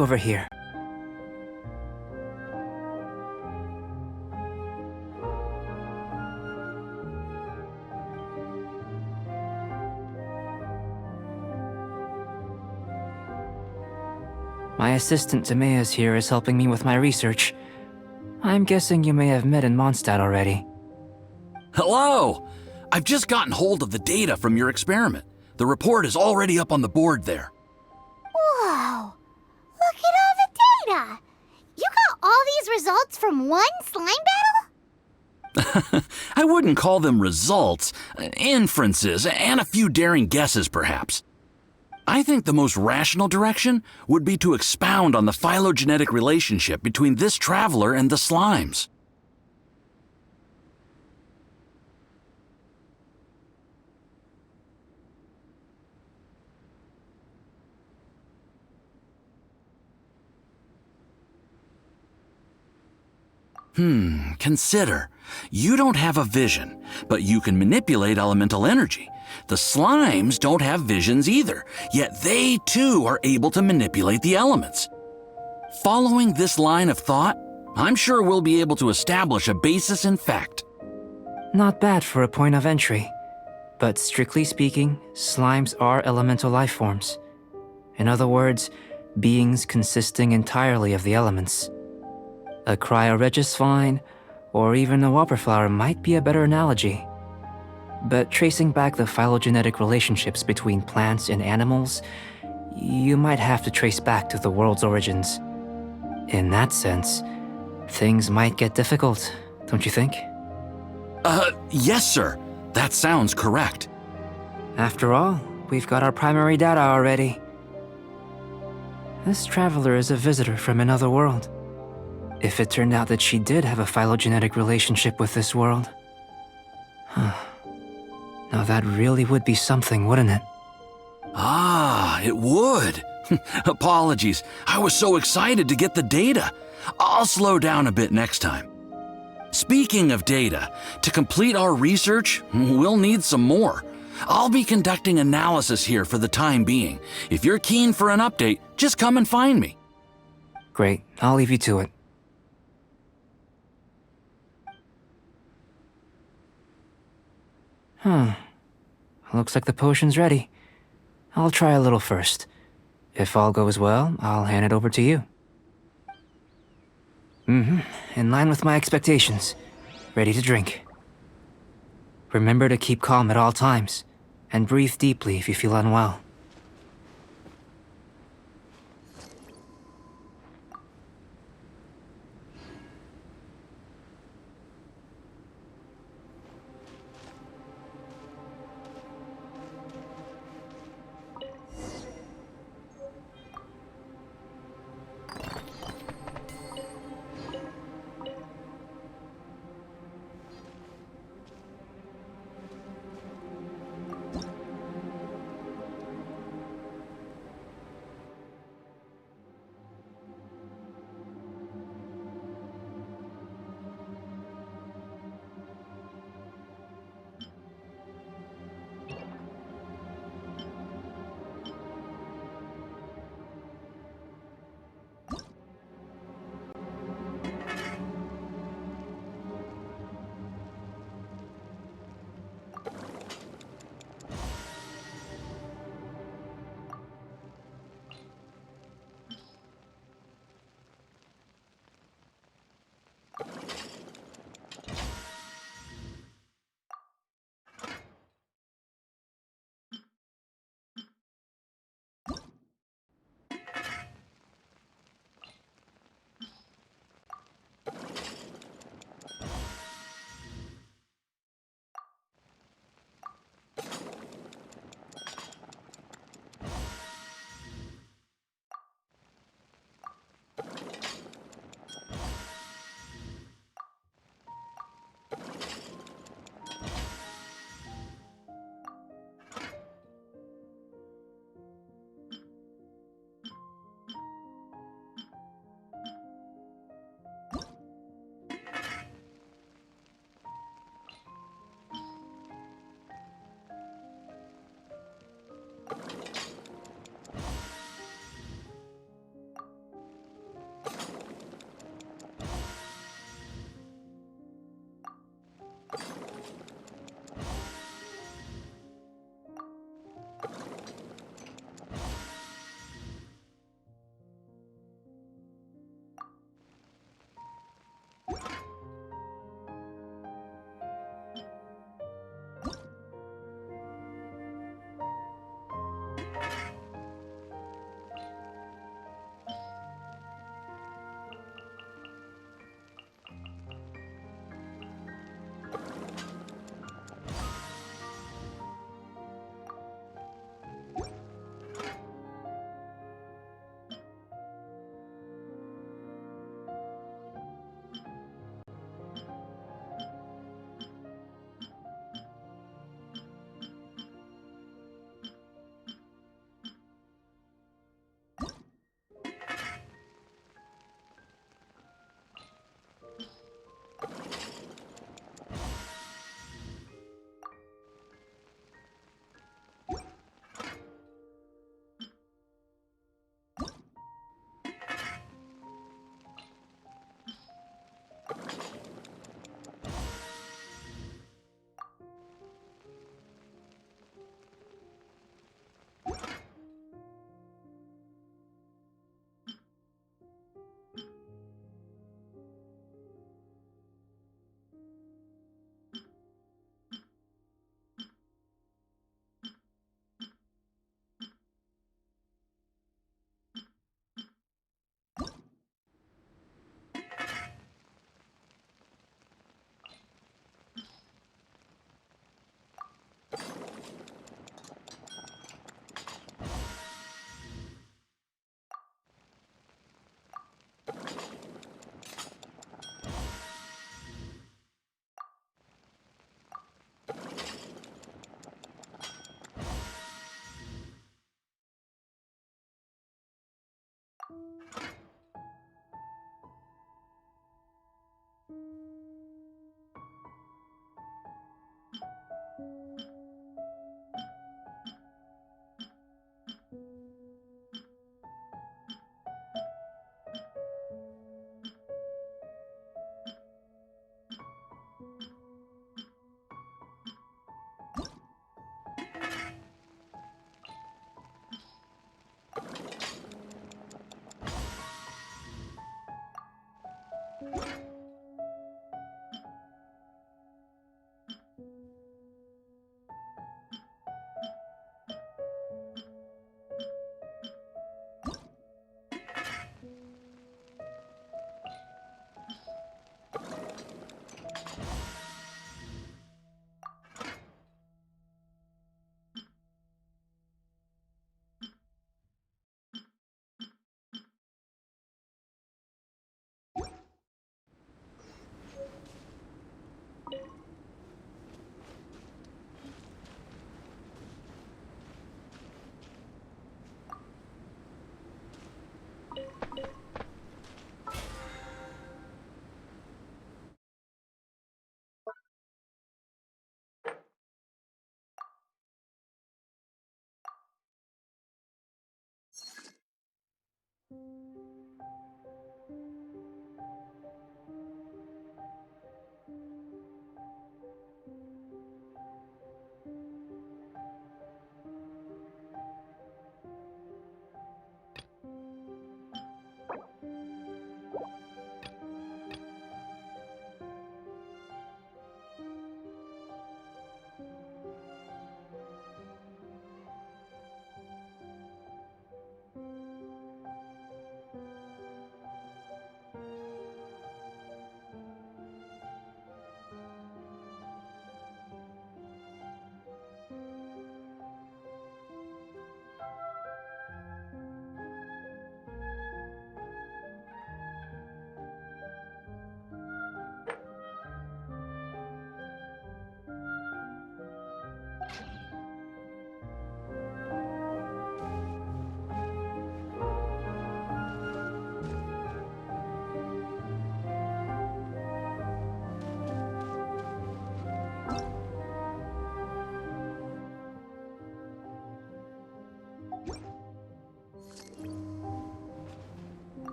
over here. My assistant Timaeus here is helping me with my research. I'm guessing you may have met in Mondstadt already. Hello! I've just gotten hold of the data from your experiment. The report is already up on the board there. Whoa! Look at all the data! You got all these results from one slime battle? I wouldn't call them results, inferences, and a few daring guesses perhaps. I think the most rational direction would be to expound on the phylogenetic relationship between this traveler and the slimes. Consider. You don't have a vision, but you can manipulate elemental energy. The slimes don't have visions either, yet they too are able to manipulate the elements. Following this line of thought, I'm sure we'll be able to establish a basis in fact. Not bad for a point of entry. But strictly speaking, slimes are elemental life forms. In other words, beings consisting entirely of the elements. A cryoregisvine, or even a whopperflower might be a better analogy. But tracing back the phylogenetic relationships between plants and animals, you might have to trace back to the world's origins. In that sense, things might get difficult, don't you think? Yes, sir. That sounds correct. After all, we've got our primary data already. This traveler is a visitor from another world. If it turned out that she did have a phylogenetic relationship with this world. Now that really would be something, wouldn't it? Ah, it would. Apologies. I was so excited to get the data. I'll slow down a bit next time. Speaking of data, to complete our research, we'll need some more. I'll be conducting analysis here for the time being. If you're keen for an update, just come and find me. Great, I'll leave you to it. Looks like the potion's ready. I'll try a little first. If all goes well, I'll hand it over to you. In line with my expectations. Ready to drink. Remember to keep calm at all times, and breathe deeply if you feel unwell.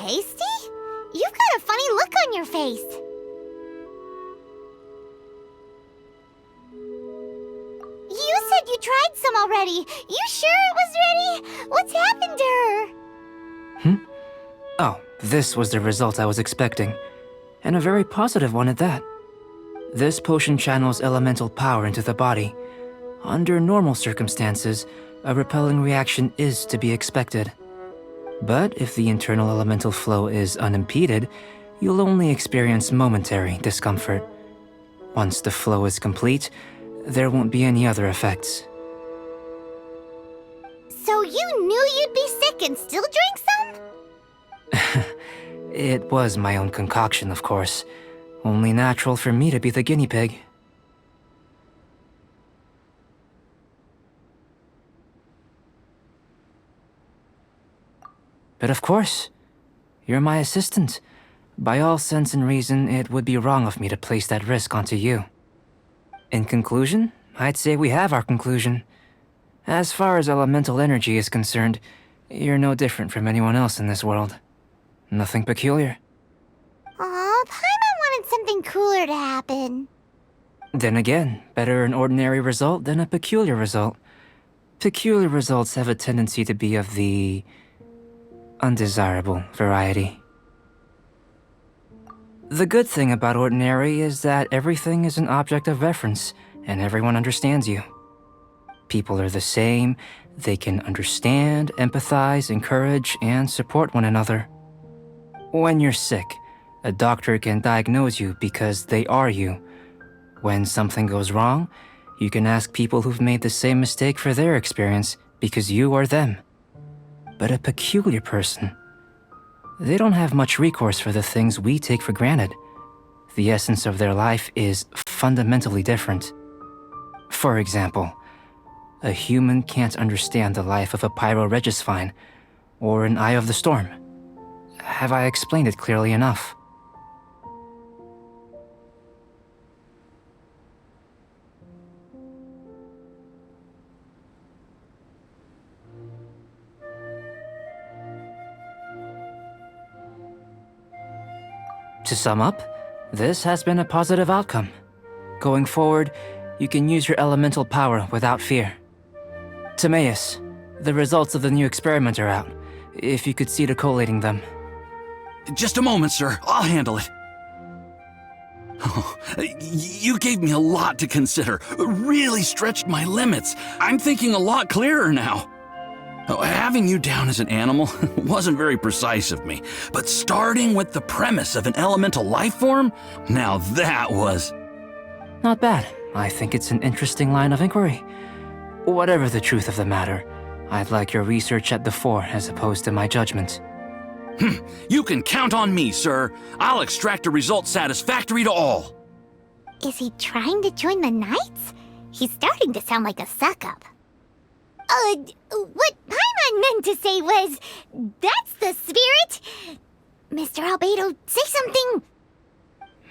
tasty? You've got a funny look on your face. You said you tried some already. You sure it was ready? What's happened to her? Oh, this was the result I was expecting. And a very positive one at that. This potion channels elemental power into the body. Under normal circumstances, a repelling reaction is to be expected. But if the internal elemental flow is unimpeded, you'll only experience momentary discomfort. Once the flow is complete, there won't be any other effects. So you knew you'd be sick and still drank some? It was my own concoction, of course. Only natural for me to be the guinea pig. But of course, you're my assistant. By all sense and reason, it would be wrong of me to place that risk onto you. In conclusion, I'd say we have our conclusion. As far as elemental energy is concerned, you're no different from anyone else in this world. Nothing peculiar. Aw, Paimon wanted something cooler to happen. Then again, better an ordinary result than a peculiar result. Peculiar results have a tendency to be of the undesirable variety. The good thing about ordinary is that everything is an object of reference, and everyone understands you. People are the same, they can understand, empathize, encourage, and support one another. When you're sick, a doctor can diagnose you because they are you. When something goes wrong, you can ask people who've made the same mistake for their experience because you are them. But a peculiar person, they don't have much recourse for the things we take for granted. The essence of their life is fundamentally different. For example, a human can't understand the life of a pyroregisvine or an eye of the storm. Have I explained it clearly enough? To sum up, this has been a positive outcome. Going forward, you can use your elemental power without fear. Timaeus, the results of the new experiment are out. If you could see to collating them. Just a moment, sir. I'll handle it. Oh, you gave me a lot to consider. Really stretched my limits. I'm thinking a lot clearer now. Having you down as an animal wasn't very precise of me, but starting with the premise of an elemental life form, now that was... Not bad. I think it's an interesting line of inquiry. Whatever the truth of the matter, I'd like your research at the fore as opposed to my judgment. You can count on me, sir. I'll extract a result satisfactory to all. Is he trying to join the Knights? He's starting to sound like a suck-up. What Paimon meant to say was, that's the spirit! Mr. Albedo, say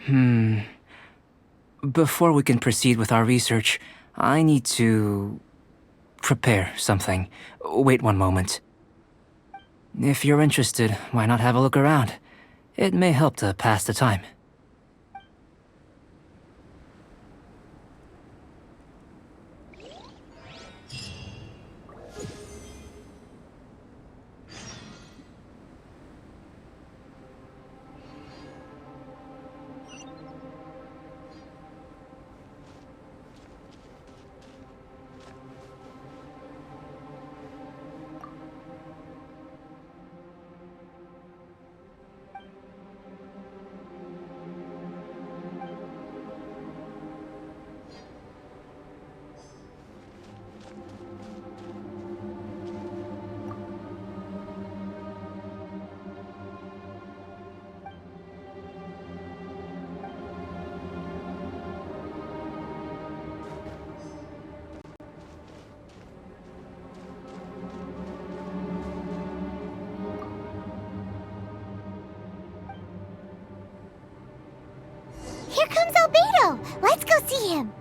something! Before we can proceed with our research, I need to prepare something. Wait one moment. If you're interested, why not have a look around? It may help to pass the time. Here comes Albedo! Let's go see him!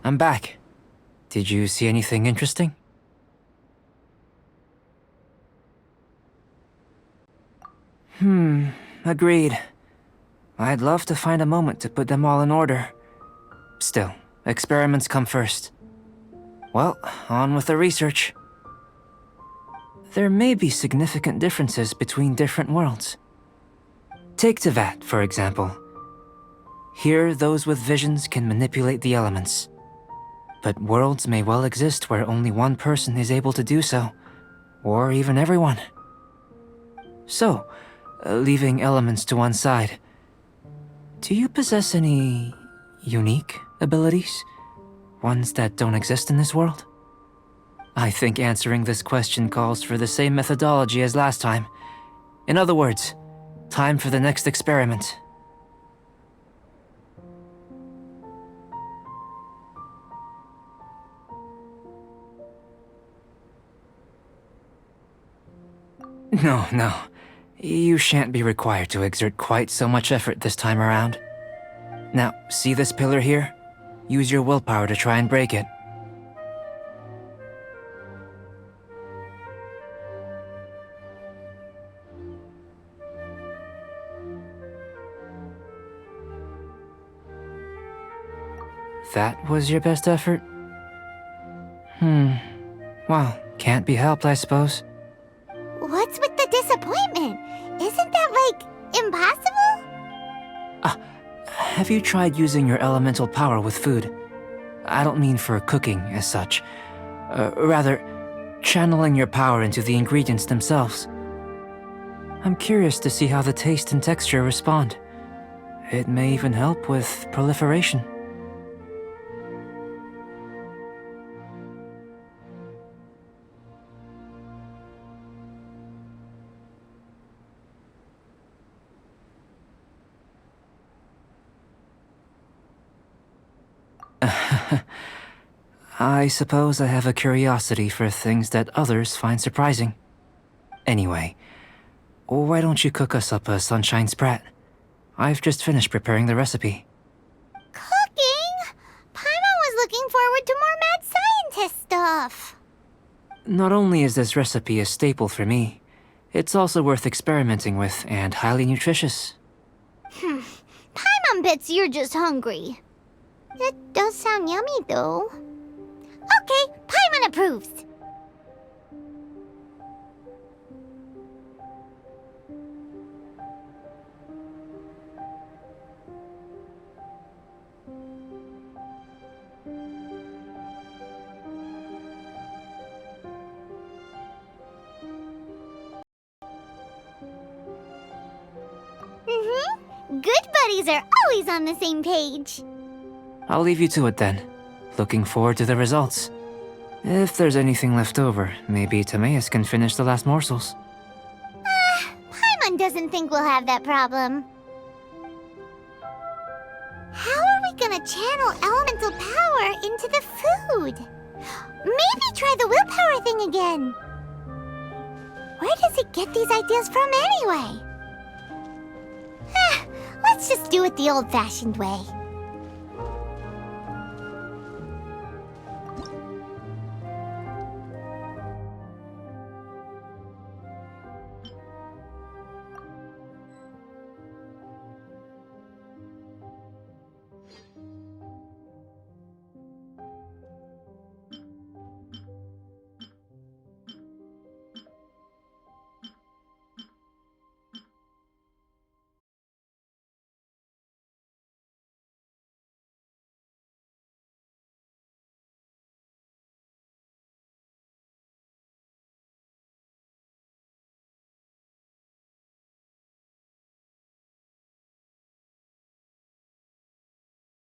I'm back. Did you see anything interesting? Agreed. I'd love to find a moment to put them all in order. Still, experiments come first. Well, on with the research. There may be significant differences between different worlds. Take Tevat, for example. Here, those with visions can manipulate the elements. But worlds may well exist where only one person is able to do so, or even everyone. So, leaving elements to one side, do you possess any unique abilities? Ones that don't exist in this world? I think answering this question calls for the same methodology as last time. In other words, time for the next experiment. No. You shan't be required to exert quite so much effort this time around. Now, see this pillar here? Use your willpower to try and break it. That was your best effort? Well, can't be helped, I suppose. What's with the disappointment? Isn't that, like, impossible? Have you tried using your elemental power with food? I don't mean for cooking as such. Rather, channeling your power into the ingredients themselves. I'm curious to see how the taste and texture respond. It may even help with proliferation. I suppose I have a curiosity for things that others find surprising. Anyway, why don't you cook us up a sunshine sprat? I've just finished preparing the recipe. Cooking? Paimon was looking forward to more mad scientist stuff. Not only is this recipe a staple for me, it's also worth experimenting with and highly nutritious. Paimon bets you're just hungry. It does sound yummy, though. Okay, Paimon approves. Good buddies are always on the same page. I'll leave you to it then. Looking forward to the results. If there's anything left over, maybe Timaeus can finish the last morsels. Paimon doesn't think we'll have that problem. How are we gonna channel elemental power into the food? Maybe try the willpower thing again. Where does it get these ideas from anyway? Let's just do it the old-fashioned way.